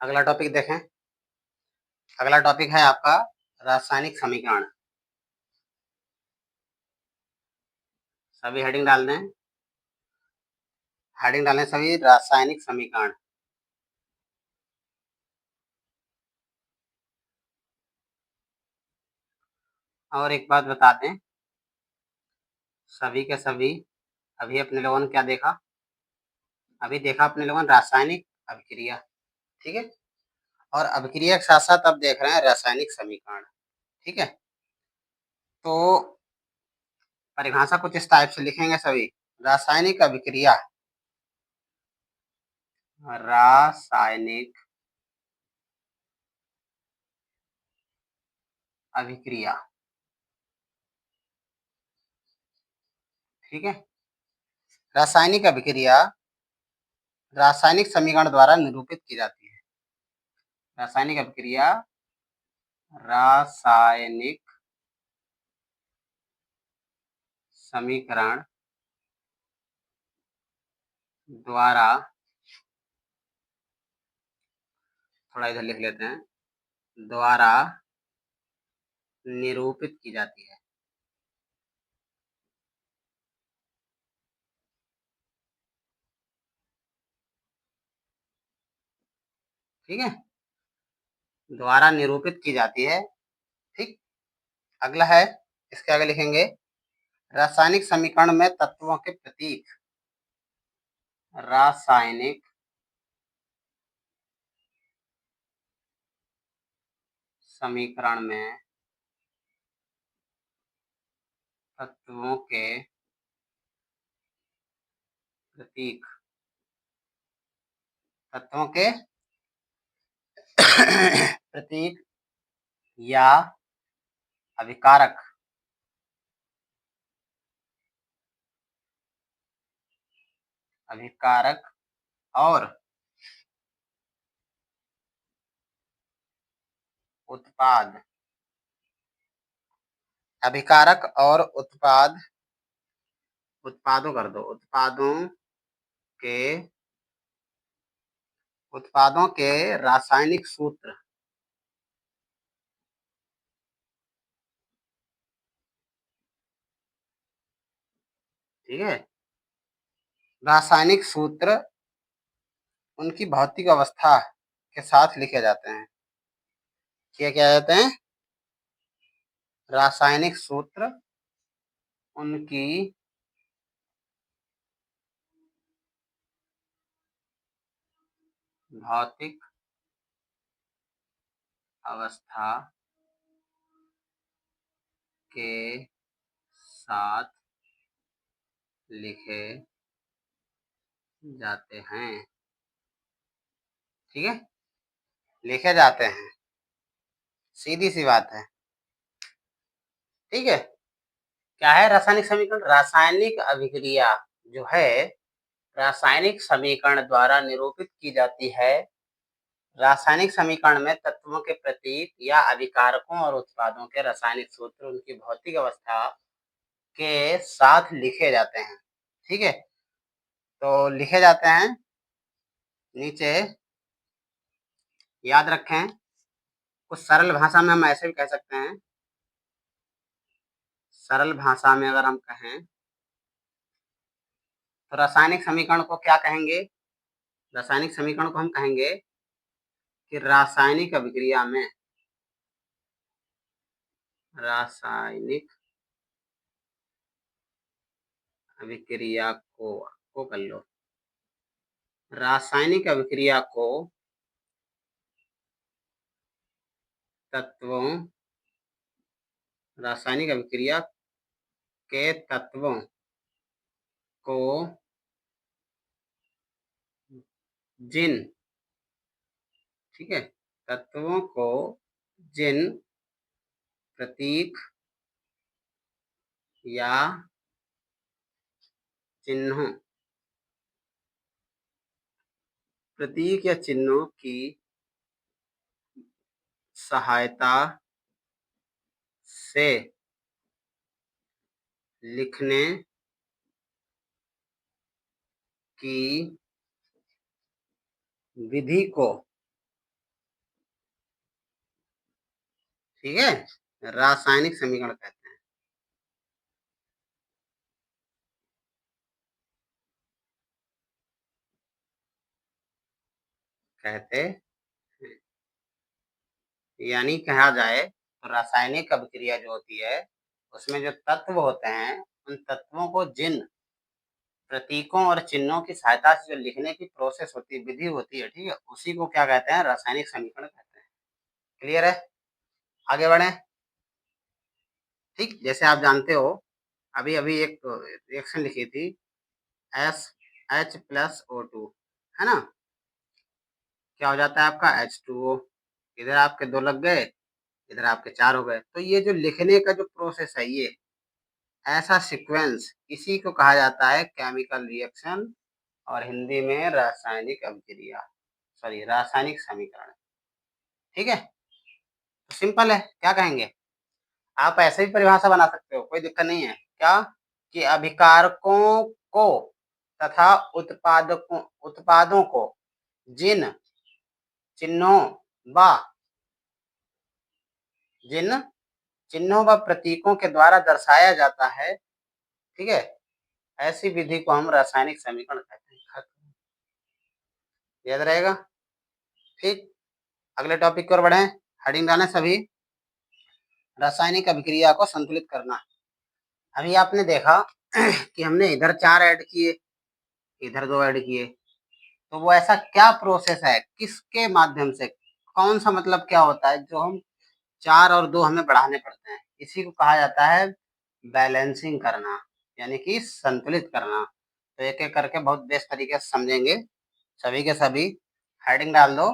अगला टॉपिक देखें। अगला टॉपिक है आपका रासायनिक समीकरण। सभी हेडिंग डाल दें। हेडिंग डालें सभी रासायनिक समीकरण। और एक बात बता दें, सभी के सभी अभी अपने लोगों ने क्या देखा? अभी देखा अपने लोगों ने रासायनिक अभिक्रिया, ठीक है। और अभिक्रिया के साथ साथ अब देख रहे हैं रासायनिक समीकरण, ठीक है। तो परिभाषा कुछ इस टाइप से लिखेंगे सभी। रासायनिक अभिक्रिया, रासायनिक अभिक्रिया, ठीक है। रासायनिक अभिक्रिया रासायनिक समीकरण द्वारा निरूपित की जाती है। रासायनिक अभिक्रिया रासायनिक समीकरण द्वारा, थोड़ा इधर लिख लेते हैं, द्वारा निरूपित की जाती है। ठीक है, द्वारा निरूपित की जाती है। ठीक। अगला है, इसके आगे लिखेंगे रासायनिक समीकरण में तत्वों के प्रतीक। रासायनिक समीकरण में तत्वों के प्रतीक, तत्वों के प्रतीक या अभिकारक, अभिकारक और उत्पाद, अभिकारक और उत्पाद, उत्पादों कर दो, के उत्पादों के रासायनिक सूत्र, ठीक है। रासायनिक सूत्र उनकी भौतिक अवस्था के साथ लिखे जाते हैं। क्या क्या जाते हैं? रासायनिक सूत्र उनकी भौतिक अवस्था के साथ लिखे जाते हैं, ठीक है, लिखे जाते हैं, सीधी सी बात है, ठीक है। क्या है रासायनिक समीकरण? रासायनिक अभिक्रिया जो है रासायनिक समीकरण द्वारा निरूपित की जाती है। रासायनिक समीकरण में तत्वों के प्रतीक या अभिकारकों और उत्पादों के रासायनिक सूत्र उनकी भौतिक अवस्था के साथ लिखे जाते हैं, ठीक है। तो लिखे जाते हैं, नीचे याद रखें, कुछ सरल भाषा में हम ऐसे भी कह सकते हैं। सरल भाषा में अगर हम कहें तो रासायनिक समीकरण को क्या कहेंगे? रासायनिक समीकरण को हम कहेंगे कि रासायनिक अभिक्रिया में, रासायनिक अभिक्रिया को कर लो, रासायनिक अभिक्रिया को तत्वों, रासायनिक अभिक्रिया के तत्वों को जिन, ठीक है, तत्वों को जिन प्रतीक या चिन्हों, प्रतीक या चिन्हों की सहायता से लिखने की विधि को ठीक है, रासायनिक समीकरण कहते हैं। कहते हैं, यानी कहा जाए तो रासायनिक अभिक्रिया जो होती है उसमें जो तत्व होते हैं उन तत्वों को जिन प्रतीकों और चिन्हों की सहायता से जो लिखने की प्रोसेस होती है, विधि होती है, ठीक है, उसी को क्या कहते हैं, रासायनिक समीकरण कहते हैं। क्लियर है? आगे बढ़े। ठीक, जैसे आप जानते हो अभी अभी एक रिएक्शन लिखी थी, S H plus O two, है ना, क्या हो जाता है आपका H2O। इधर आपके 2 लग गए, इधर आपके 4 हो गए। तो ये जो लिखने का जो प्रोसेस है, ये ऐसा सीक्वेंस, इसी को कहा जाता है केमिकल रिएक्शन, और हिंदी में रासायनिक अभिक्रिया, सॉरी रासायनिक समीकरण। ठीक है, तो सिंपल है, क्या कहेंगे, आप ऐसे भी परिभाषा बना सकते हो, कोई दिक्कत नहीं है। क्या कि अभिकारकों को तथा उत्पादों को जिन चिन्हों व जिन चिन्हों व प्रतीकों के द्वारा दर्शाया जाता है, ठीक है, ऐसी विधि को हम रासायनिक समीकरण कहते हैं। याद रहेगा? ठीक, अगले टॉपिक की ओर बढ़े। हेडिंग डालें सभी, रासायनिक अभिक्रिया को संतुलित करना। अभी आपने देखा कि हमने इधर 4 ऐड किए, इधर 2 ऐड किए, तो वो ऐसा क्या प्रोसेस है, किसके माध्यम से, कौन सा मतलब क्या होता है जो हम 4 और 2 हमें बढ़ाने पड़ते हैं, इसी को कहा जाता है बैलेंसिंग करना, यानी कि संतुलित करना। तो एक एक करके बहुत बेस्ट तरीके से समझेंगे, सभी के सभी। हेडिंग डाल दो,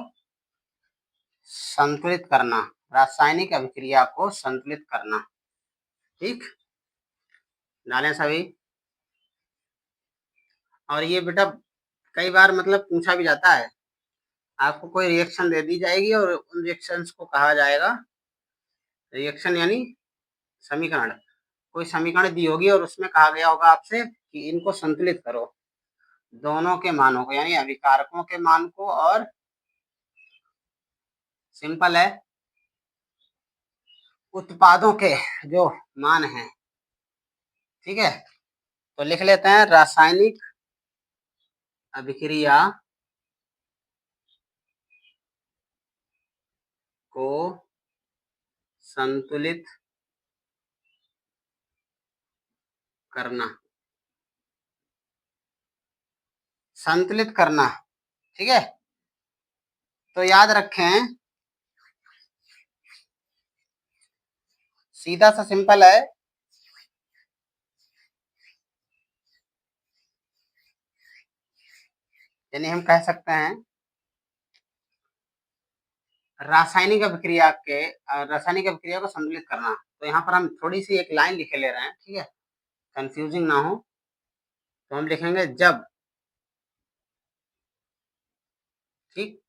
संतुलित करना, रासायनिक अभिक्रिया को संतुलित करना। ठीक, डालें सभी। और ये बेटा कई बार मतलब पूछा भी जाता है, आपको कोई रिएक्शन दे दी जाएगी और उन रिएक्शंस को कहा जाएगा, रिएक्शन यानी समीकरण, कोई समीकरण दी होगी और उसमें कहा गया होगा आपसे कि इनको संतुलित करो, दोनों के मानों को, यानी अभिकारकों के मान को और सिंपल है उत्पादों के जो मान हैं। ठीक है, तो लिख लेते हैं, रासायनिक अभिक्रिया को संतुलित करना, संतुलित करना। ठीक है, तो याद रखें, सीधा सा सिंपल है, यानी हम कह सकते हैं रासायनिक अभिक्रिया को संतुलित करना। तो यहाँ पर हम थोड़ी सी एक लाइन लिखे ले रहे हैं, ठीक है, कंफ्यूजिंग ना हो, तो हम लिखेंगे जब, ठीक,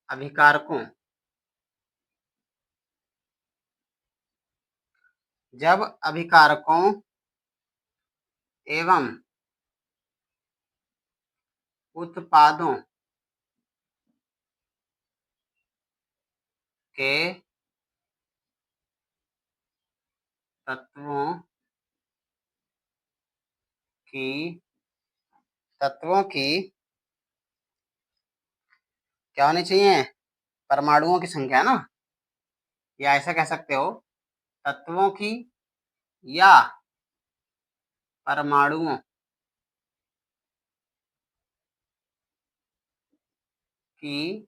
अभिकारकों जब अभिकारकों एवं उत्पादों के तत्वों की तत्वों की क्या होनी चाहिए, परमाणुओं की संख्या ना, या ऐसा कह सकते हो तत्वों की या परमाणुओं की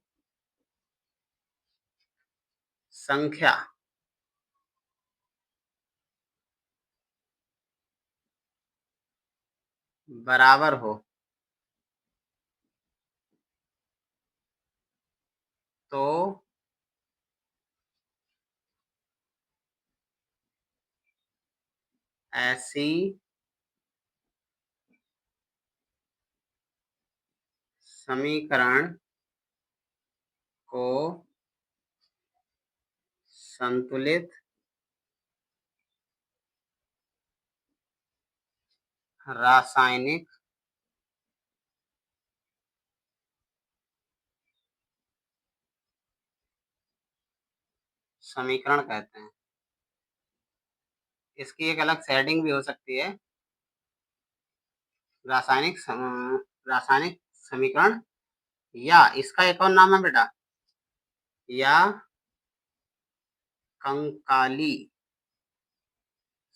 संख्या बराबर हो तो ऐसी समीकरण को संतुलित रासायनिक समीकरण कहते हैं। इसकी एक अलग शेडिंग भी हो सकती है, रासायनिक समीकरण, या इसका एक और नाम है बेटा, या कंकाली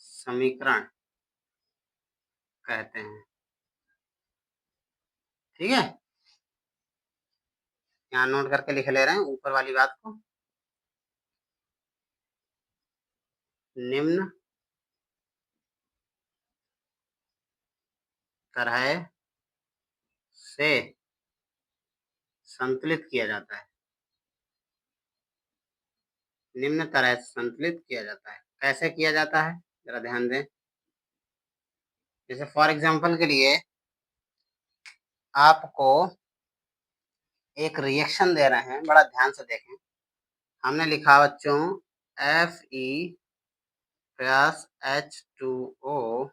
समीकरण कहते हैं। ठीक है, यहाँ नोट करके लिख ले रहे हैं ऊपर वाली बात को। निम्न तरह से संतुलित किया जाता है। निम्न तरह से संतुलित किया जाता है। कैसे किया जाता है जरा ध्यान दें। जैसे फॉर एग्जांपल के लिए आपको एक रिएक्शन दे रहे हैं, बड़ा ध्यान से देखें। हमने लिखा बच्चों Fe प्लस H2O,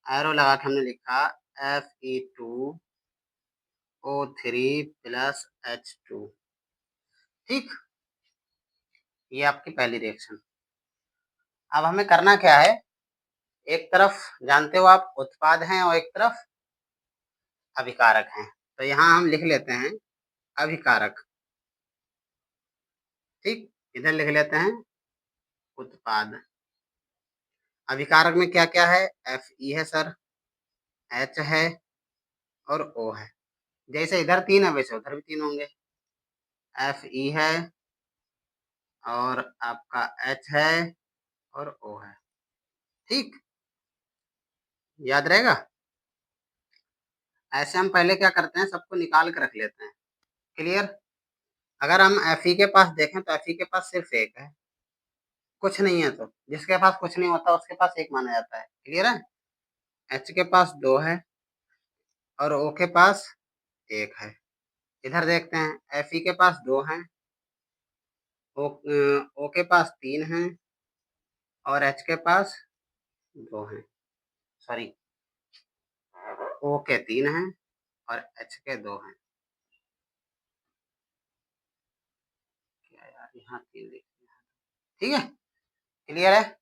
एरो लगा के हमने लिखा Fe2O3 प्लस H2। ठीक, ये आपकी पहली रिएक्शन। अब हमें करना क्या है, एक तरफ जानते हो आप उत्पाद हैं और एक तरफ अभिकारक हैं, तो यहाँ हम लिख लेते हैं अभिकारक। ठीक, इधर लिख लेते हैं उत्पाद। अभिकारक में क्या क्या है, Fe है सर, H है और O है। जैसे इधर 3 है वैसे उधर भी 3 होंगे। Fe है और आपका H है और O है। ठीक, याद रहेगा। ऐसे हम पहले क्या करते हैं, सबको निकाल के रख लेते हैं। क्लियर। अगर हम Fe के पास देखें तो Fe के पास सिर्फ एक है, कुछ नहीं है, तो जिसके पास कुछ नहीं होता उसके पास एक माना जाता है। क्लियर है। H के पास 2 है और O के पास 1 है। इधर देखते हैं Fe के पास 2 हैं, O के पास 3 हैं और H के पास 2 हैं। सॉरी, O के 3 हैं और H के 2 हैं। क्या यार, यहाँ 3 लिखते हैं। ठीक है, क्लियर है।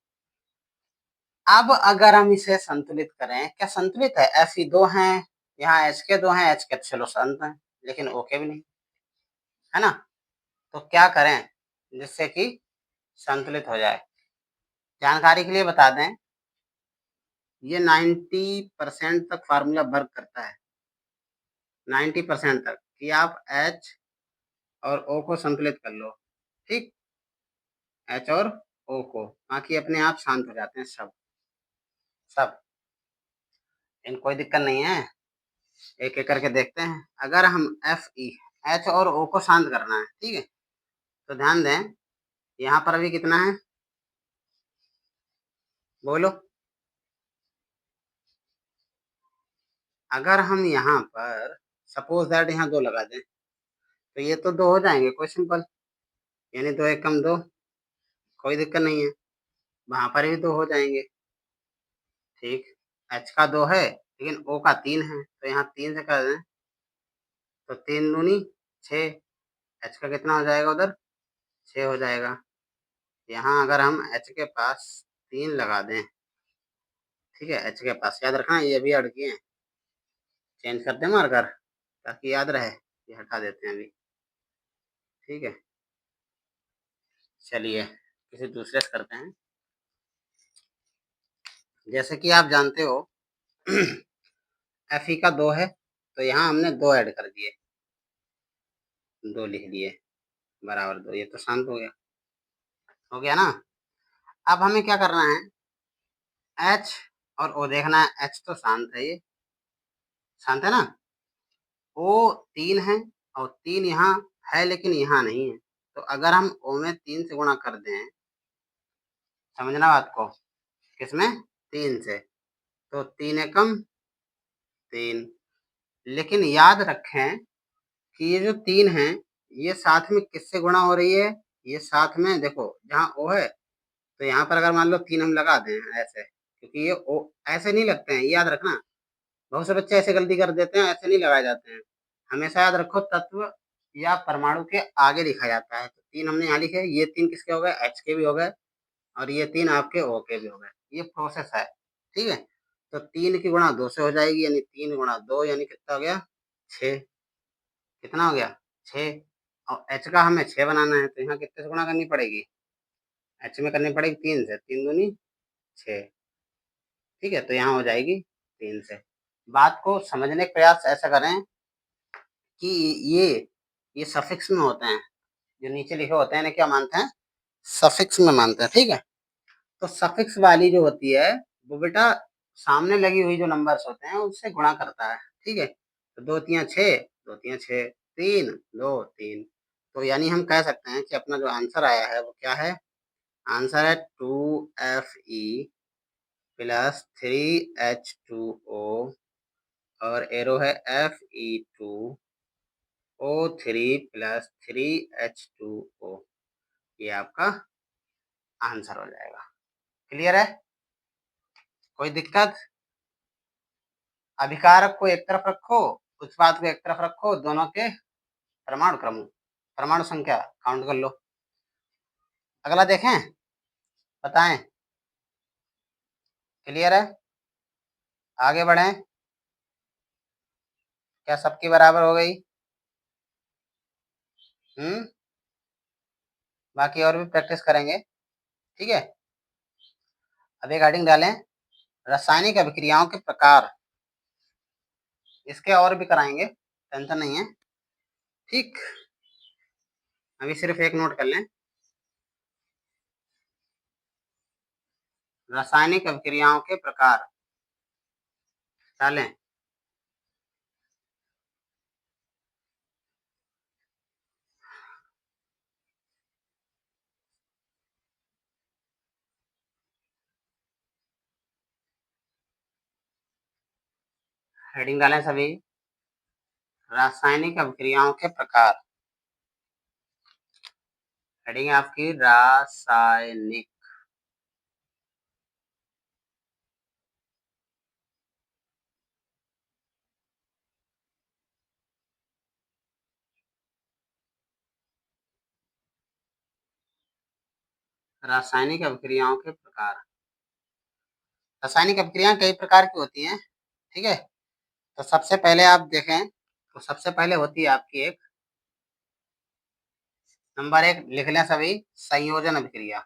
अब अगर हम इसे संतुलित करें, क्या संतुलित है, Fe 2 हैं, यहाँ H के 2 हैं, H के चलो संत हैं, लेकिन O के भी नहीं, है ना। तो क्या करें जिससे कि संतुलित हो जाए। जानकारी के लिए बता दें, ये 90% तक फार्मूला वर्क करता है, 90% तक, कि आप H और O को संतुलित कर लो। ठीक, H और O को, बाकी अपने आप शांत हो जाते हैं सब सब, इन कोई दिक्कत नहीं है। एक एक करके देखते हैं। अगर हम Fe, H और O को शांत करना है, ठीक है, तो ध्यान दें यहाँ पर अभी कितना है, बोलो। अगर हम यहाँ पर सपोज दैट यहाँ 2 लगा दें तो ये तो 2 हो जाएंगे, कोई सिंपल, यानी 2 एक कम 2, कोई दिक्कत नहीं है। वहां पर भी 2 हो जाएंगे। ठीक, H का 2 है लेकिन O का 3 है, तो यहाँ 3 से कर दें तो 3 दूनी 6, H का कितना हो जाएगा उधर, 6 हो जाएगा। यहाँ अगर हम H के पास 3 लगा दें, ठीक है, H के पास याद रखना ये भी अड़की है, चेंज करते हैं मार्कर ताकि याद रहे, ये हटा देते हैं अभी। ठीक है, चलिए किसी दूसरे से करते हैं। जैसे कि आप जानते हो Fe का 2 है, तो यहाँ हमने 2 ऐड कर दिए, 2 लिख दिए बराबर 2, ये तो शांत हो गया ना। अब हमें क्या करना है, H और O देखना है। H तो शांत है, ये शांत है ना। O 3 है और 3 यहाँ है लेकिन यहाँ नहीं है, तो अगर हम O में 3 से गुणा कर दें, समझना बात को, किसमें, 3 से, तो 3 एकम 3। लेकिन याद रखें कि ये जो 3 है ये साथ में किससे गुणा हो रही है, ये साथ में देखो जहाँ O है, तो यहाँ पर अगर मान लो 3 हम लगा दें ऐसे, क्योंकि ये O ऐसे नहीं लगते हैं, याद रखना। बहुत से बच्चे ऐसे गलती कर देते हैं, ऐसे नहीं लगाए जाते हैं। हमेशा याद रखो तत्व या परमाणु के आगे लिखा जाता है, तो 3 हमने यहाँ लिखे, ये 3 किसके हो गए? H के भी हो गए और ये 3 आपके O के भी हो गए। ये प्रोसेस है, ठीक है? तो 3 की गुणा 2 से हो जाएगी, यानी 3 गुणा 2 यानी कितना हो गया? 6। कितना हो गया? 6। और H का हमें 6 बनाना है, तो यहाँ कितने से गुणा करनी पड़ेगी? H में करनी पड़ेगी 3 से, 3 दूनी 6, ठीक है? तो यहाँ हो जाएगी 3 से। बात को समझने का प्रयास ऐसा करें कि ये सफिक्स में होते हैं, जो नीचे लिखे होते हैं इन्हें क्या मानते हैं? सफिक्स में मानते हैं, ठीक है? तो सफिक्स वाली जो होती है वो बेटा सामने लगी हुई जो नंबर्स होते हैं उससे गुणा करता है, ठीक है? तो 2 तियां 6, 2 तियां 6, 3, 2, 3। तो यानी हम कह सकते हैं कि अपना जो आंसर आया है वो क्या है? आंसर है 2Fe प्लस 3H2O और एरो है Fe2O3 प्लस 3H2O। ये आपका आंसर हो जाएगा। क्लियर है? कोई दिक्कत? अभिकारक को एक तरफ रखो, उत्पाद को एक तरफ रखो, दोनों के परमाणु संख्या काउंट कर लो। अगला देखें, बताएं। क्लियर है? आगे बढ़ें। क्या सबकी बराबर हो गई? बाकी और भी प्रैक्टिस करेंगे, ठीक है? अब एक हेडिंग डालें, रासायनिक अभिक्रियाओं के प्रकार। इसके और भी कराएंगे, टेंशन नहीं है, ठीक? अभी सिर्फ एक नोट कर लें, रासायनिक अभिक्रियाओं के प्रकार डालें। हेडिंग डालें सभी, रासायनिक अभिक्रियाओं के प्रकार। हेडिंग है आपकी रासायनिक रासायनिक अभिक्रियाओं के प्रकार। रासायनिक अभिक्रियाएं कई प्रकार की होती हैं, ठीक है? तो सबसे पहले आप देखें तो सबसे पहले होती है आपकी एक, नंबर 1 लिख लें सभी, संयोजन अभिक्रिया।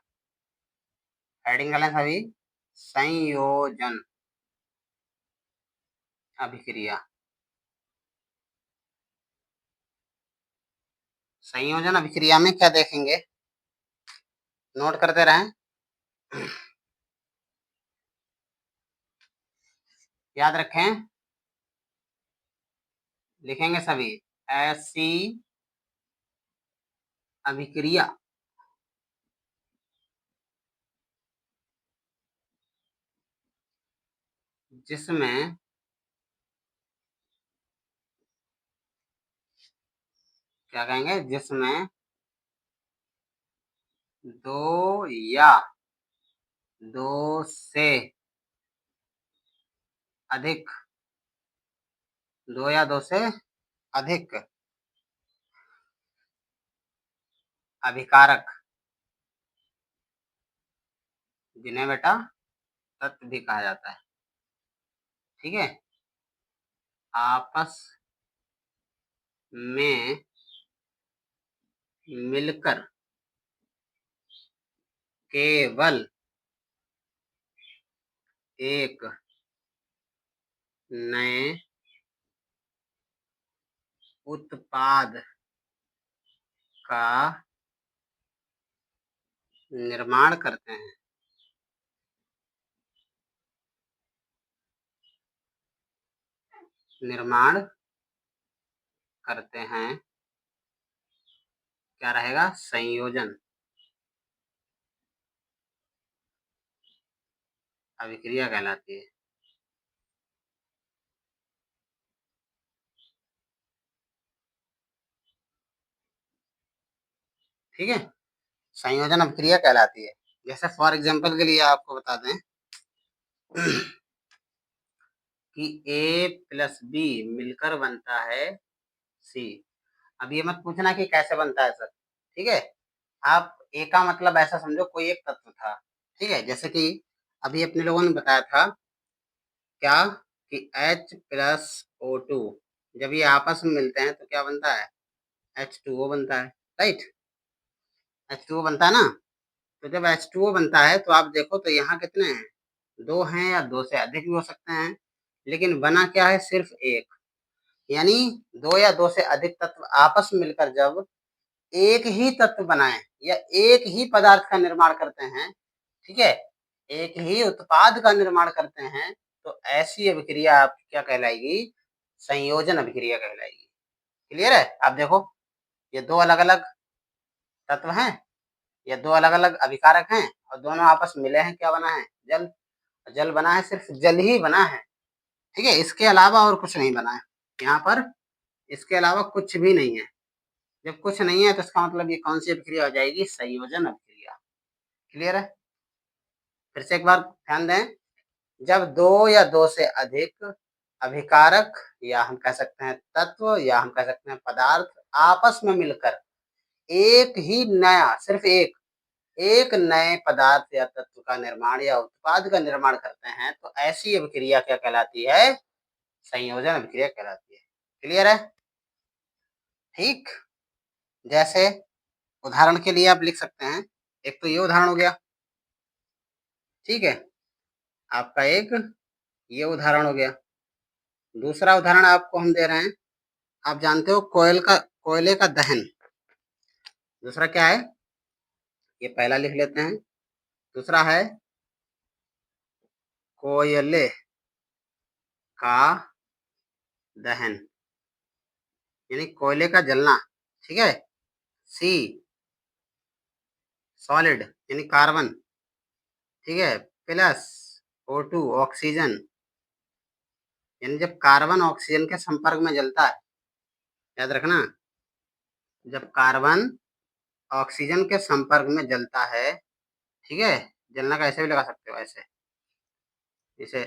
हेडिंग डालें सभी, संयोजन अभिक्रिया। संयोजन अभिक्रिया में क्या देखेंगे? नोट करते रहें, याद रखें, लिखेंगे सभी, ऐसी अभिक्रिया जिसमें क्या कहेंगे? जिसमें दो या दो से अधिक, दो या दो से अधिक अभिकारक, जिन्हें बेटा तत्व भी कहा जाता है, ठीक है, आपस में मिलकर केवल एक नए उत्पाद का निर्माण करते हैं। निर्माण करते हैं, क्या रहेगा? संयोजन अभिक्रिया कहलाती है। ठीक है, संयोजन अभिक्रिया कहलाती है। जैसे फॉर एग्जांपल के लिए आपको बता दें कि A प्लस B मिलकर बनता है C। अब ये मत पूछना कि कैसे बनता है सर, ठीक है? आप ए का मतलब ऐसा समझो कोई एक तत्व था, ठीक है? जैसे कि अभी अपने लोगों ने बताया था क्या कि H प्लस O2 जब ये आपस में मिलते हैं तो क्या बनता है? H2O बनता है, राइट? H2O बनता है ना? तो जब H2O बनता है तो आप देखो तो यहाँ कितने हैं? 2 हैं या 2 से अधिक भी हो सकते हैं, लेकिन बना क्या है? सिर्फ एक। यानी 2 या 2 से अधिक तत्व आपस में मिलकर जब एक ही तत्व बनाएं या एक ही पदार्थ का निर्माण करते हैं, ठीक है? एक ही उत्पाद का निर्माण करते हैं, तो ऐसी अभिक्रिया आपकी क्या कहलाएगी? संयोजन अभिक्रिया कहलाएगी। क्लियर है? आप देखो ये 2 अलग-अलग तत्व हैं, ये 2 अलग-अलग अभिकारक हैं और दोनों आपस में मिले हैं, क्या बना है? जल। जल बना है, सिर्फ जल ही बना है, ठीक है? इसके अलावा और कुछ नहीं बना है। यहाँ पर इसके अलावा कुछ भी नहीं है। जब कुछ नहीं है तो इसका मतलब ये कौन सी अभिक्रिया हो जाएगी? संयोजन अभिक्रिया। क्लियर है? फिर से एक बार ध्यान दें, जब 2 या 2 से अधिक अभिकारक या हम कह सकते हैं तत्व या हम कह सकते हैं पदार्थ आपस में मिलकर एक ही नया, सिर्फ एक नए पदार्थ या तत्व का निर्माण या उत्पाद का निर्माण करते हैं, तो ऐसी अभिक्रिया क्या कहलाती है? संयोजन अभिक्रिया कहलाती है। क्लियर है? ठीक। जैसे उदाहरण के लिए आप लिख सकते हैं, एक तो ये उदाहरण हो गया, ठीक है? आपका एक ये उदाहरण हो गया। दूसरा उदाहरण आपको हम दे रहे हैं, आप जानते हो कोयले का दहन। दूसरा क्या है? ये पहला लिख लेते हैं। दूसरा है कोयले का दहन, यानी कोयले का जलना, ठीक है? सी सॉलिड यानी कार्बन, ठीक है? प्लस O2 ऑक्सीजन, यानी जब कार्बन ऑक्सीजन के संपर्क में जलता है, याद रखना, जब कार्बन ऑक्सीजन के संपर्क में जलता है, ठीक है? जलना का ऐसे भी लगा सकते हो, ऐसे, इसे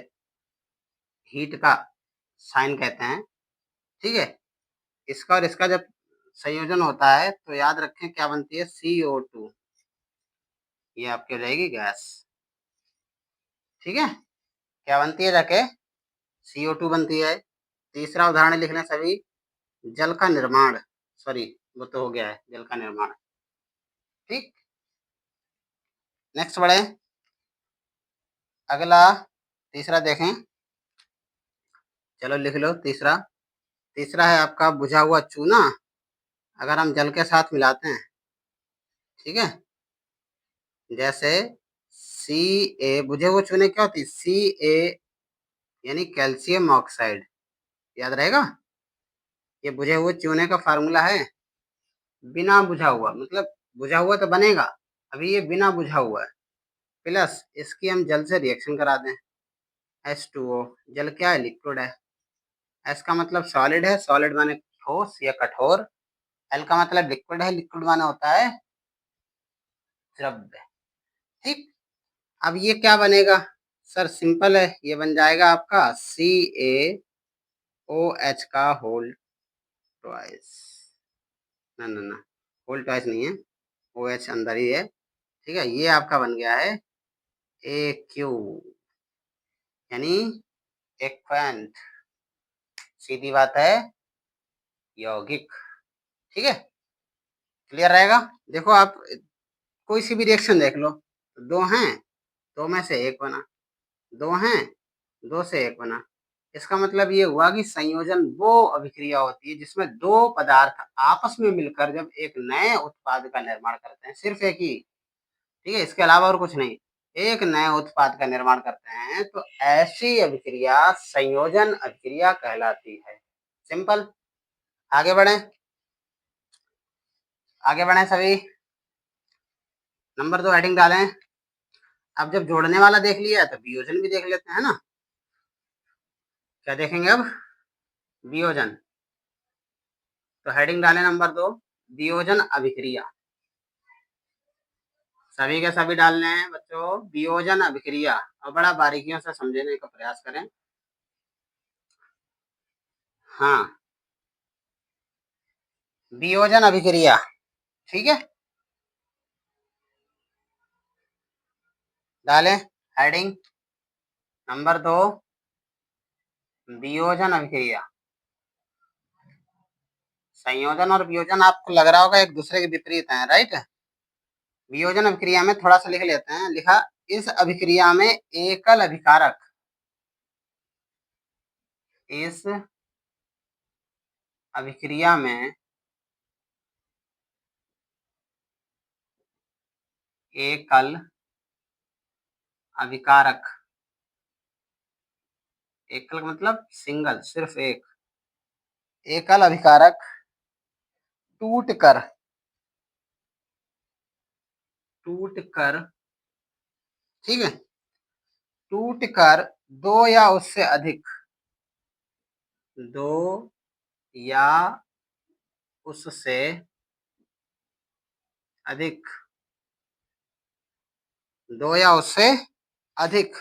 हीट का साइन कहते हैं, ठीक है? इसका और इसका जब संयोजन होता है तो याद रखें क्या बनती है? CO2, ये आपकी हो जाएगी गैस, ठीक है? क्या बनती है जाके? CO2 बनती है। तीसरा उदाहरण लिख लें सभी, जल का निर्माण, सॉरी वो तो हो गया है, जल का निर्माण, ठीक। नेक्स्ट बढ़े, अगला तीसरा देखें, चलो लिख लो तीसरा। तीसरा है आपका बुझा हुआ चूना, अगर हम जल के साथ मिलाते हैं, ठीक है? जैसे Ca, बुझे हुए चूने क्या होती है? Ca यानी कैल्शियम ऑक्साइड, याद रहेगा? ये बुझे हुए चूने का फार्मूला है, बिना बुझा हुआ, मतलब बुझा हुआ तो बनेगा, अभी ये बिना बुझा हुआ है, प्लस इसकी हम जल से रिएक्शन करा दें, H2O। जल क्या है? लिक्विड है। S का मतलब सॉलिड है, सॉलिड माने ठोस या कठोर। L का मतलब लिक्विड है, लिक्विड माने होता है द्रव्य, ठीक। अब ये क्या बनेगा? सर सिंपल है, ये बन जाएगा आपका CaOH का होल ट्वाइस, ना ना ना, होल ट्वाइस नहीं है, OH अंदर ही है, ठीक है? ये आपका बन गया है AQ, यानी एक्वेंट, सीधी बात है, यौगिक, ठीक है? क्लियर रहेगा? देखो आप कोई सी भी रिएक्शन देख लो, दो हैं, दो में से एक बना, दो हैं, दो से एक बना। इसका मतलब ये हुआ कि संयोजन वो अभिक्रिया होती है जिसमें दो पदार्थ आपस में मिलकर जब एक नए उत्पाद का निर्माण करते हैं, सिर्फ एक ही, ठीक है? इसके अलावा और कुछ नहीं, एक नए उत्पाद का निर्माण करते हैं, तो ऐसी अभिक्रिया संयोजन अभिक्रिया कहलाती है। सिंपल। आगे बढ़े, आगे बढ़े सभी। नंबर 2 हेडिंग डालें। अब जब जोड़ने वाला देख लिया तो वियोजन भी देख लेते हैं ना। क्या देखेंगे अब? वियोजन। तो हेडिंग डालें नंबर 2, वियोजन अभिक्रिया। सभी के सभी डालने हैं बच्चों, वियोजन अभिक्रिया, और बड़ा बारीकियों से समझने का प्रयास करें। हाँ, वियोजन अभिक्रिया, ठीक है? डालें हेडिंग नंबर 2 वियोजन अभिक्रिया। संयोजन और वियोजन आपको लग रहा होगा एक दूसरे के विपरीत हैं, राइट। वियोजन अभिक्रिया में थोड़ा सा लिख लेते हैं। लिखा, इस अभिक्रिया में एकल अभिकारक, इस अभिक्रिया में एकल अभिकारक, एकल मतलब सिंगल, सिर्फ एक, एकल अभिकारक टूटकर ठीक है, टूटकर दो या उससे अधिक, दो या उससे अधिक, दो या उससे अधिक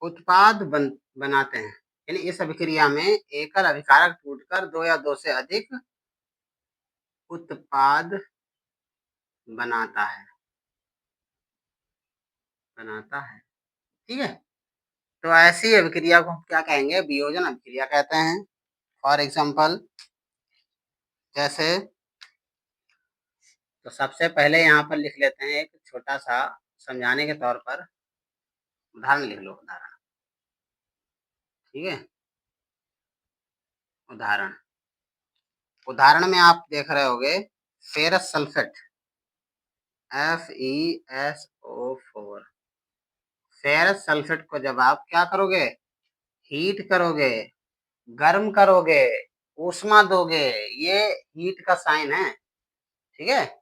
उत्पाद बनाते हैं। यानी इस अभिक्रिया में एकल अभिकारक टूटकर दो या दो से अधिक उत्पाद बनाता है, ठीक है। तो ऐसी अभिक्रिया को हम क्या कहेंगे? वियोजन अभिक्रिया कहते हैं। फॉर एग्जाम्पल, जैसे, तो सबसे पहले यहाँ पर लिख लेते हैं एक छोटा सा समझाने के तौर पर उदाहरण लिख लो। उदाहरण, ठीक है। उदाहरण में आप देख रहे होगे ferrous sulphate, FeSO4। Ferrous sulphate को जब आप क्या करोगे? हीट करोगे, गर्म करोगे, ऊष्मा दोगे, ये हीट का साइन है, ठीक है।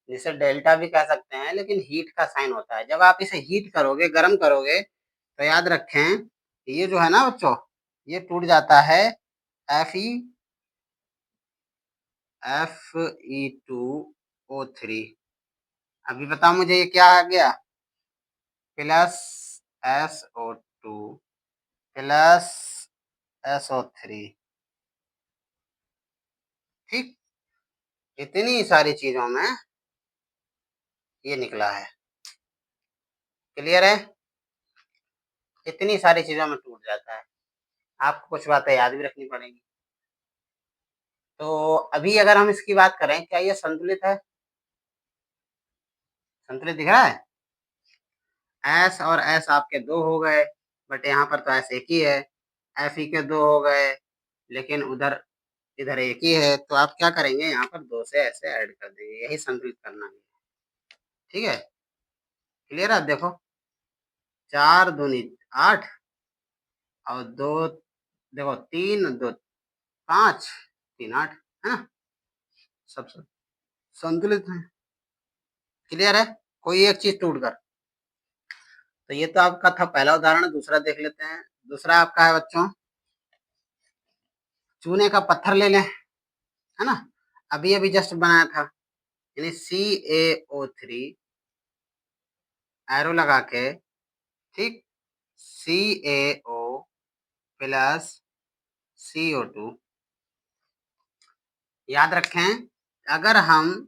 जिसे डेल्टा भी कह सकते हैं, लेकिन हीट का साइन होता है। जब आप इसे हीट करोगे, गर्म करोगे, तो याद रखें ये जो है ना बच्चों, ये टूट जाता है Fe2O3। अभी बताओ मुझे ये क्या आ गया? प्लस SO2 प्लस SO3, ठीक। इतनी सारी चीजों में ये निकला है। क्लियर है? इतनी सारी चीजों में टूट जाता है। आपको कुछ बातें याद भी रखनी पड़ेंगी। तो अभी अगर हम इसकी बात करें, क्या ये संतुलित है? संतुलित दिख रहा है? एस और एस आपके दो हो गए, बट यहाँ पर तो एस एक ही है। एफ ई के दो हो गए, लेकिन उधर इधर एक ही है। तो आप क्या करेंगे? यहाँ पर दो से ऐसे ऐड कर देंगे, यही संतुलित करना है, ठीक है। क्लियर है? देखो, 4 दूनी 8 और 2, देखो 3 2 5 3 8, है ना? सब संतुलित है। क्लियर है? कोई एक चीज टूट कर। तो ये तो आपका था पहला उदाहरण। दूसरा देख लेते हैं। दूसरा आपका है बच्चों, चूने का पत्थर ले लें, है ना। अभी अभी जस्ट बनाया था, यानी CaO3 एरो लगा के, ठीक, CaO प्लस CO2। याद रखें, अगर हम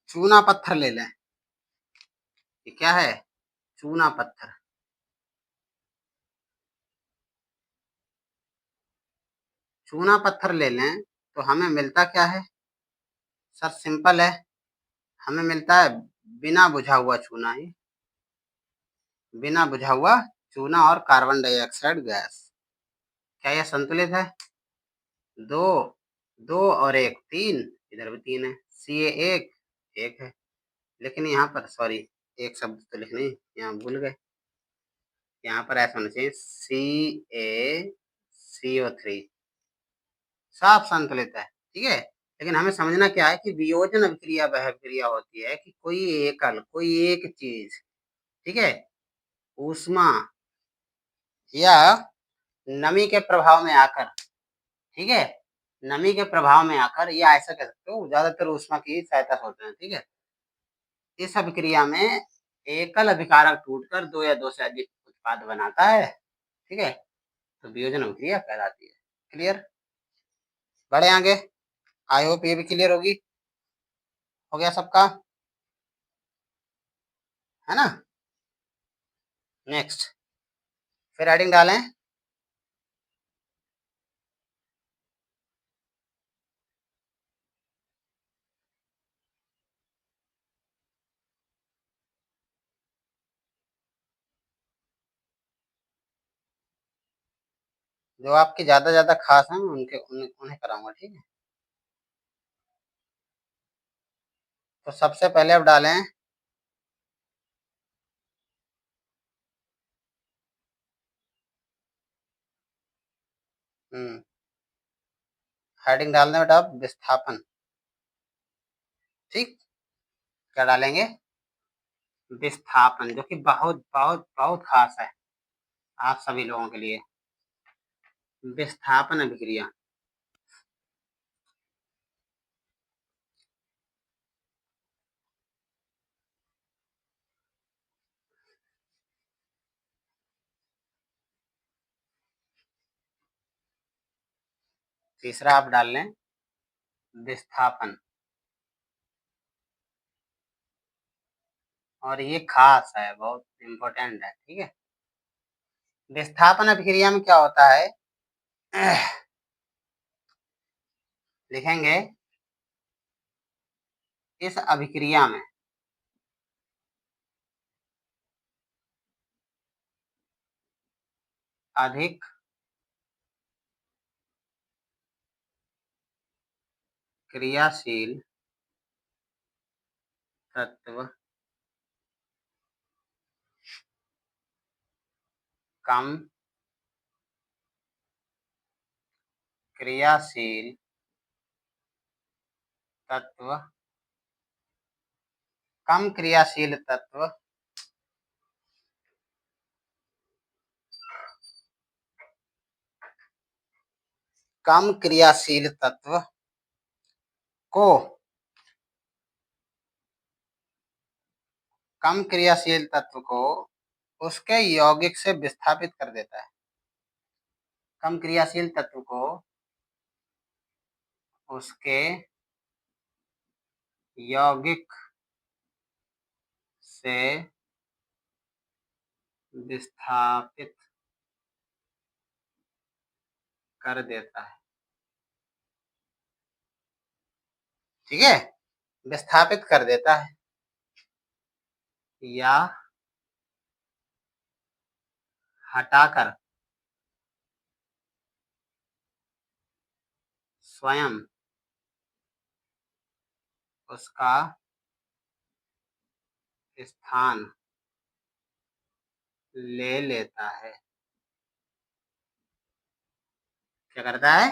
चूना पत्थर ले लें, ये क्या है? चूना पत्थर। चूना पत्थर ले लें तो हमें मिलता क्या है? सर सिंपल है, हमें मिलता है बिना बुझा हुआ चूना ही, बिना बुझा हुआ चूना और कार्बन डाइऑक्साइड गैस। क्या यह संतुलित है? दो, दो और एक, तीन, इधर भी तीन है। Ca एक है, लेकिन यहाँ पर सॉरी, एक शब्द तो लिखने यहाँ भूल गए। यहाँ पर ऐसा होना चाहिए CaCO3, साफ संतुलित है, ठीक है। लेकिन हमें समझना क्या है कि वियोजन अभिक्रिया वह अभिक्रिया होती है कि कोई एकल, कोई एक चीज, ठीक है, ऊष्मा या नमी के प्रभाव में आकर, ठीक है, नमी के प्रभाव में आकर, या ऐसा कह सकते हो ज्यादातर ऊष्मा की सहायता से होते हैं, ठीक है। इस अभिक्रिया में एकल अभिकारक टूटकर दो या दो से अधिक उत्पाद बनाता है, ठीक है। तो वियोजन अभिक्रिया कहलाती है। क्लियर? बढ़े आगे। आई होप ये भी क्लियर होगी। हो गया सबका? है ना। नेक्स्ट, फिर हेडिंग डालें। जो आपकी ज़्यादा खास हैं उन्हें कराऊंगा, ठीक है। तो सबसे पहले अब डालें हेडिंग डालने बेटा अब विस्थापन। ठीक, क्या डालेंगे? विस्थापन, जो कि बहुत बहुत बहुत खास है आप सभी लोगों के लिए। विस्थापन अभिक्रिया। तीसरा आप डाल लें विस्थापन, और ये खास है, बहुत इम्पोर्टेंट है, ठीक है। विस्थापन अभिक्रिया में क्या होता है? लिखेंगे, इस अभिक्रिया में अधिक क्रियाशील तत्व कम क्रियाशील तत्व कम क्रियाशील तत्व कम क्रियाशील तत्व को कम क्रियाशील तत्व को उसके यौगिक से विस्थापित कर देता है। कम क्रियाशील तत्व को उसके यौगिक से विस्थापित कर देता है, ठीक है। विस्थापित कर देता है या हटाकर स्वयं उसका स्थान ले लेता है। क्या करता है?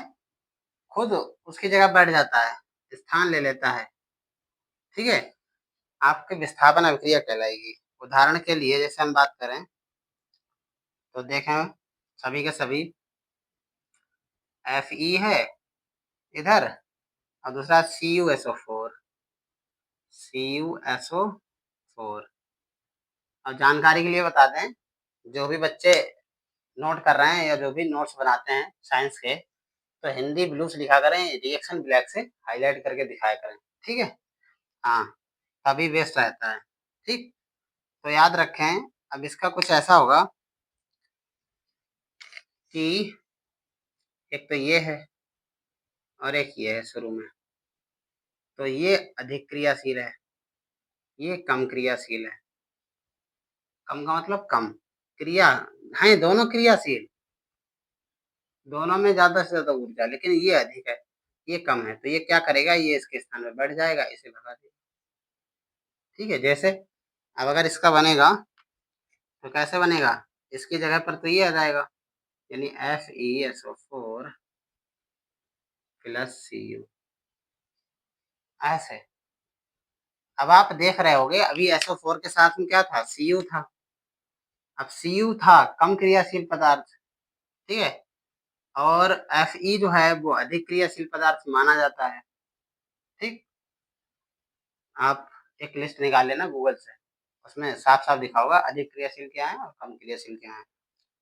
खुद उसकी जगह बैठ जाता है, स्थान ले लेता है, ठीक है। आपकी विस्थापन अभिक्रिया कहलाएगी। उदाहरण के लिए जैसे हम बात करें तो देखें, सभी के सभी Fe है इधर, और दूसरा CuSO4, CuSO4। और जानकारी के लिए बता दें, जो भी बच्चे नोट कर रहे हैं या जो भी नोट्स बनाते हैं साइंस के, तो हिंदी ब्लू से लिखा करें, रिएक्शन ब्लैक से हाईलाइट करके दिखाया करें, ठीक है। हाँ, तभी बेस्ट रहता है, ठीक। तो याद रखें, अब इसका कुछ ऐसा होगा कि एक तो ये है और एक ये है शुरू में, तो ये अधिक क्रियाशील है, ये कम क्रियाशील है। कम का मतलब कम क्रिया है, दोनों क्रियाशील, दोनों में ज्यादा से ज्यादा ऊर्जा, लेकिन ये अधिक है, ये कम है, तो ये क्या करेगा? ये इसके स्थान में बैठ जाएगा, इसे भगा देगा, ठीक है। जैसे अब अगर इसका बनेगा तो कैसे बनेगा? इसकी जगह पर तो ये आ जाएगा, यानी FeSO4 प्लस Cu, ऐसे। अब आप देख रहे होगे, अभी SO4 के साथ में क्या था? Cu था। अब Cu था कम क्रियाशील पदार्थ, ठीक है, और Fe जो है वो अधिक क्रियाशील पदार्थ माना जाता है, ठीक। आप एक लिस्ट निकाल लेना गूगल से, उसमें साफ साफ दिखा होगा अधिक क्रियाशील क्या है और कम क्रियाशील क्या है,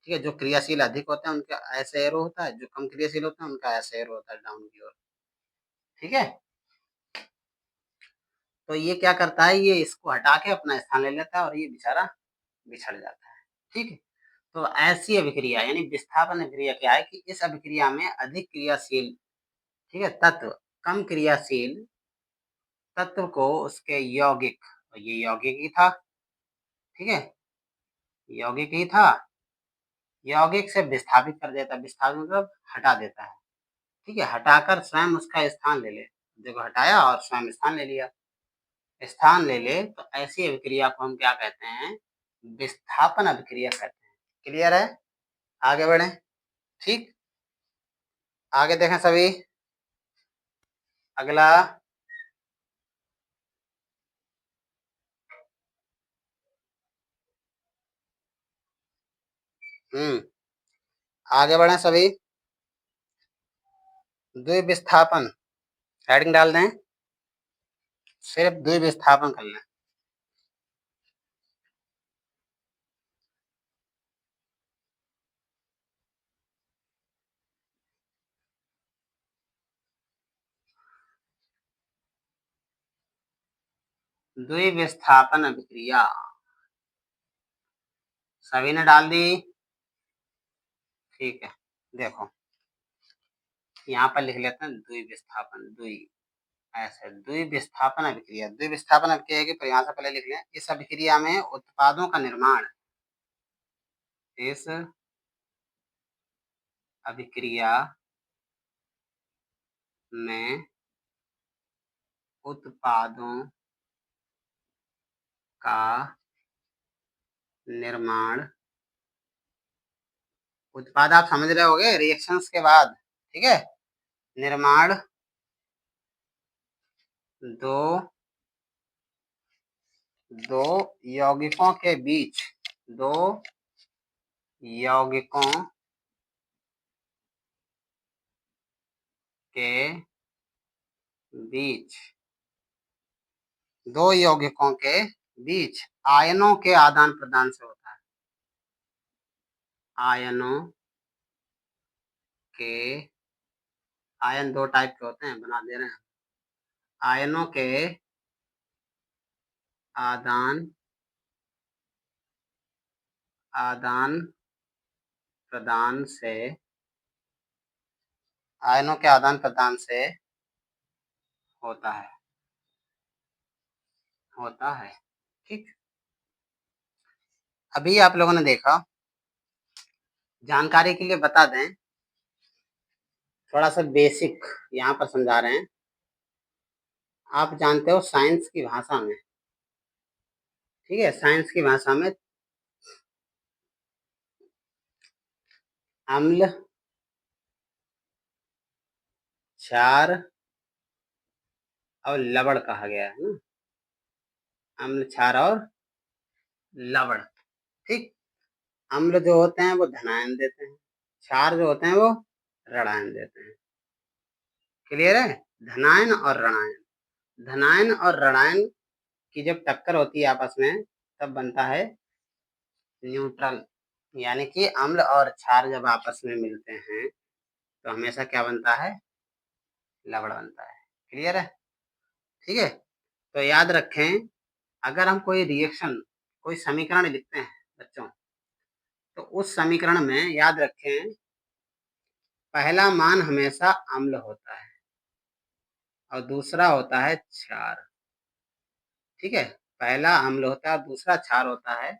ठीक है। जो क्रियाशील अधिक होते हैं उनका ऐसे एरो होता है, जो कम क्रियाशील होते हैं उनका ऐसे एरो होता है डाउन की ओर, ठीक है। तो ये क्या करता है, ये इसको हटा के अपना स्थान ले लेता है और ये बेचारा बिछड़ जाता है। ठीक है? तो ऐसी अभिक्रिया यानी विस्थापन अभिक्रिया क्या है कि इस अभिक्रिया में अधिक क्रियाशील, ठीक है, तत्व कम क्रियाशील तत्व को उसके यौगिक, और ये यौगिक ही था, ठीक है, यौगिक ही था, यौगिक से विस्थापित कर देता है। विस्थापित मतलब हटा देता है, ठीक है, हटाकर स्वयं उसका स्थान ले ले। देखो हटाया और स्वयं स्थान ले लिया। स्थान ले ले तो ऐसी अभिक्रिया को हम क्या कहते हैं, विस्थापन अभिक्रिया कहते हैं। क्लियर है? आगे बढ़े। ठीक, आगे देखें सभी। अगला आगे बढ़े सभी। द्विविस्थापन हेडिंग डाल दें, सिर्फ द्विविस्थापन कर लें। द्विविस्थापन अभिक्रिया सभी ने डाल दी? ठीक है, देखो यहाँ पर लिख लेते हैं द्विविस्थापन, द्वि ऐसे द्विविस्थापन अभिक्रिया। द्विविस्थापन अभिक्रिया की परिभाषा पहले लिख लें। इस अभिक्रिया में उत्पादों का निर्माण, इस अभिक्रिया में उत्पादों का निर्माण, उत्पाद आप समझ रहे होगे रिएक्शंस के बाद, ठीक है, निर्माण दो दो यौगिकों के बीच, दो यौगिकों के बीच, दो यौगिकों के बीच आयनों के आदान प्रदान से होता है। आयनों के, आयन दो टाइप के होते हैं, बना दे रहे हैं। आयनों के आदान आदान प्रदान से, आयनों के आदान प्रदान से होता है, होता है। ठीक, अभी आप लोगों ने देखा, जानकारी के लिए बता दें, थोड़ा सा बेसिक यहाँ पर समझा रहे हैं। आप जानते हो साइंस की भाषा में, ठीक है, साइंस की भाषा में अम्ल, क्षार और लवण कहा गया है ना, अम्ल, क्षार और लवण। ठीक, अम्ल जो होते हैं वो धनायन देते हैं, क्षार जो होते हैं वो ऋणायन देते हैं। क्लियर है? धनायन और ऋणायन, धनायन और ऋणायन की जब टक्कर होती है आपस में तब बनता है न्यूट्रल, यानी कि अम्ल और क्षार जब आपस में मिलते हैं तो हमेशा क्या बनता है, लवण बनता है। क्लियर है? ठीक है, तो याद रखें, अगर हम कोई रिएक्शन, कोई समीकरण लिखते हैं बच्चों, तो उस समीकरण में याद रखें पहला मान हमेशा अम्ल होता है और दूसरा होता है क्षार। ठीक है, पहला अम्ल होता है और दूसरा क्षार होता है।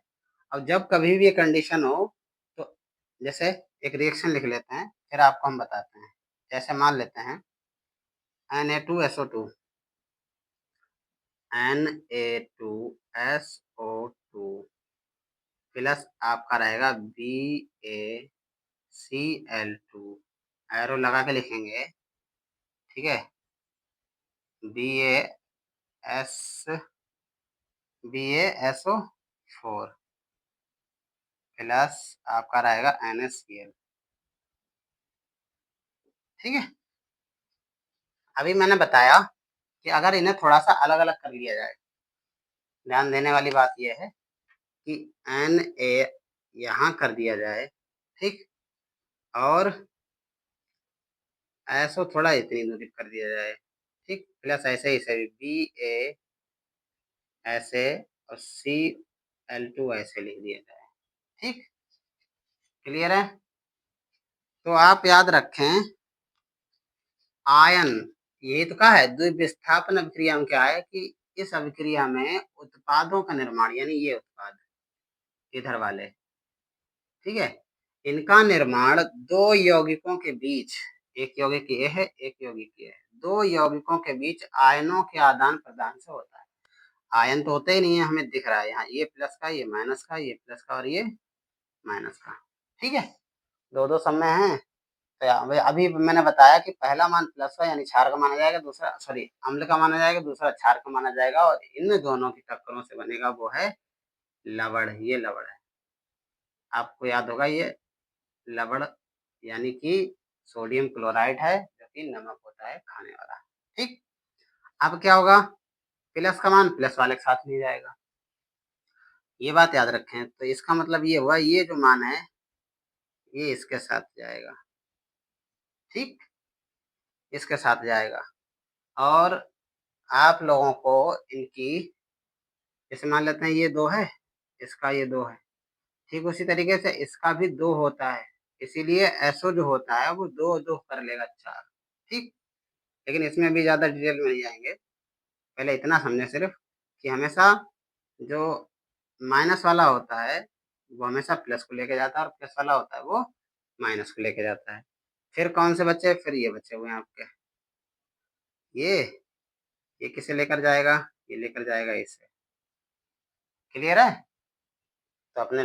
और जब कभी भी ये कंडीशन हो तो जैसे एक रिएक्शन लिख लेते हैं, फिर आपको हम बताते हैं। जैसे मान लेते हैं Na2SO2, Na2SO2 प्लस आपका रहेगा BaCl2, एरो लगा के लिखेंगे, ठीक है, BaSO4 प्लस आपका रहेगा NaCl। ठीक है, अभी मैंने बताया कि अगर इन्हें थोड़ा सा अलग अलग कर लिया जाए, ध्यान देने वाली बात यह है कि Na यहाँ कर दिया जाए, ठीक, और SO थोड़ा इतनी दूरी कर दिया जाए, ठीक, प्लस ऐसे ही सभी ऐसे और Cl2 ऐसे लिख दिया जाए। ठीक, क्लियर है? तो आप याद रखें आयन, ये तो कहा है द्विविस्थापन अभिक्रिया में क्या है कि इस अभिक्रिया में उत्पादों का निर्माण, यानी ये उत्पाद इधर वाले, ठीक है, इनका निर्माण दो यौगिकों के बीच, एक यौगिक ये है, एक यौगिक ये है, दो यौगिकों के बीच आयनों के आदान प्रदान से होता है। आयन तो होते ही नहीं है, हमें दिख रहा है यहाँ, ये प्लस का, ये माइनस का, ये प्लस का और ये माइनस का। ठीक है, दो दो समय है। तो अभी मैंने बताया कि पहला मान प्लस का यानी क्षार का माना जाएगा, दूसरा सॉरी अम्ल का माना जाएगा, दूसरा क्षार का माना जाएगा, और इन दोनों की टक्करों से बनेगा वो है लवण। ये लवण है, आपको याद होगा ये लवण यानी कि सोडियम क्लोराइड है, जो कि नमक होता है खाने वाला। ठीक, अब क्या होगा, प्लस का मान प्लस वाले के साथ नहीं जाएगा, ये बात याद रखें। तो इसका मतलब ये हुआ ये जो मान है ये इसके साथ जाएगा, ठीक, इसके साथ जाएगा। और आप लोगों को इनकी, जैसे मान लेते हैं ये दो है, इसका ये दो है, ठीक उसी तरीके से इसका भी दो होता है, इसीलिए एसओ जो होता है वो दो दो कर लेगा चार। ठीक, लेकिन इसमें भी ज्यादा डिटेल में नहीं जाएंगे, पहले इतना समझे सिर्फ कि हमेशा जो माइनस वाला होता है वो हमेशा प्लस को लेके जाता है, और प्लस वाला होता है वो माइनस को लेके जाता है। फिर कौन से बच्चे, फिर ये बच्चे हुए आपके, ये ये किसे लेकर जाएगा, ये लेकर जाएगा इसे। क्लियर है? तो अपने